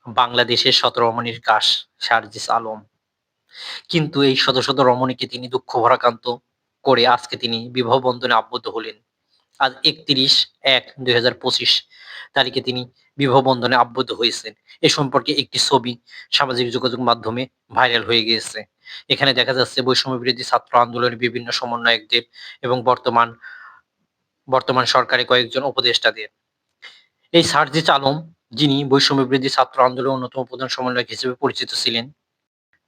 বাংলাদেশের শত রমণীর কাশ সার্জিস আলম। কিন্তু এই শত শত রমণীকে তিনি দুঃখ ভারাক্রান্ত করে আজকে তিনি বিবাহ বন্ধনে আবদ্ধ হলেন। আজ ৩১/১/২০২৫ তারিখে তিনি বিবাহ বন্ধনে আবদ্ধ হয়েছেন। এ সম্পর্কে একটি ছবি সামাজিক যোগাযোগ মাধ্যমে ভাইরাল হয়ে গিয়েছে। এখানে দেখা যাচ্ছে বৈষম্য বিরোধী ছাত্র আন্দোলনের বিভিন্ন সমন্বয়কদের এবং বর্তমান সরকারের কয়েকজন উপদেষ্টাদের। এই সার্জিস আলম, যিনি বৈষম্য বিরোধী ছাত্র আন্দোলনের অন্যতম প্রধান সমন্বয়ক হিসেবে পরিচিত ছিলেন।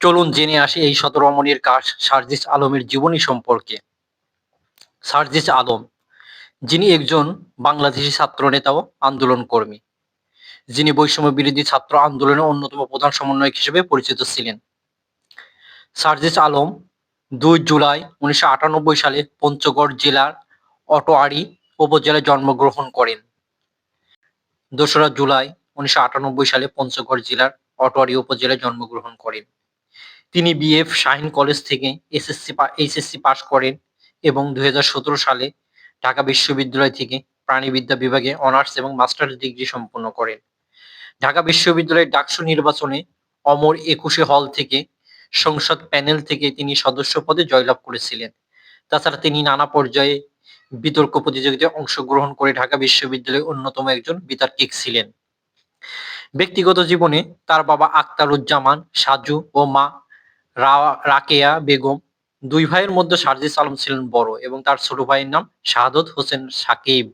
চলুন জেনে আসি এই শত রমণীর কাশ সার্জিস আলমের জীবনী সম্পর্কে। সার্জিস আলম, যিনি একজন বাংলাদেশী ছাত্র নেতা ও আন্দোলন কর্মী, যিনি বৈষম্য বিরোধী ছাত্র আন্দোলনের অন্যতম প্রধান সমন্বয়ক হিসেবে পরিচিত ছিলেন। সার্জিস আলম ২ জুলাই ১৯৯৮ সালে পঞ্চগড় জেলার আটোয়ারী উপজেলায় জন্মগ্রহণ করেন। ২রা জুলাই ১৯৯৮ সালে পঞ্চগড় জেলার আটোয়ারী উপজেলায় জন্মগ্রহণ করেন। তিনি বিএফ শাহীন কলেজ থেকে এইচএসসি পাশ করেন এবং ২০১৭ সালে ঢাকা বিশ্ববিদ্যালয় থেকে প্রাণিবিদ্যা বিভাগে অনার্স এবং মাস্টার্স ডিগ্রি সম্পন্ন করেন। ঢাকা বিশ্ববিদ্যালয়ের ডাকসু নির্বাচনে অমর একুশে হল থেকে সংসদ প্যানেল থেকে তিনি সদস্য পদে জয়লাভ করেছিলেন। তাছাড়া তিনি নানা পর্যায়ে বিতর্ক প্রতিযোগিতায় অংশগ্রহণ করে ঢাকা বিশ্ববিদ্যালয়ের অন্যতম একজন বিতার্কিক ছিলেন। ব্যক্তিগত জীবনে তার বাবা আখতারুজ্জামান সাজু ও মা রাকেয়া বেগম। ২ ভাইয়ের মধ্যে সার্জিস আলম ছিলেন বড় এবং তার ছোট ভাইয়ের নাম শাহাদত হোসেন সাকিব।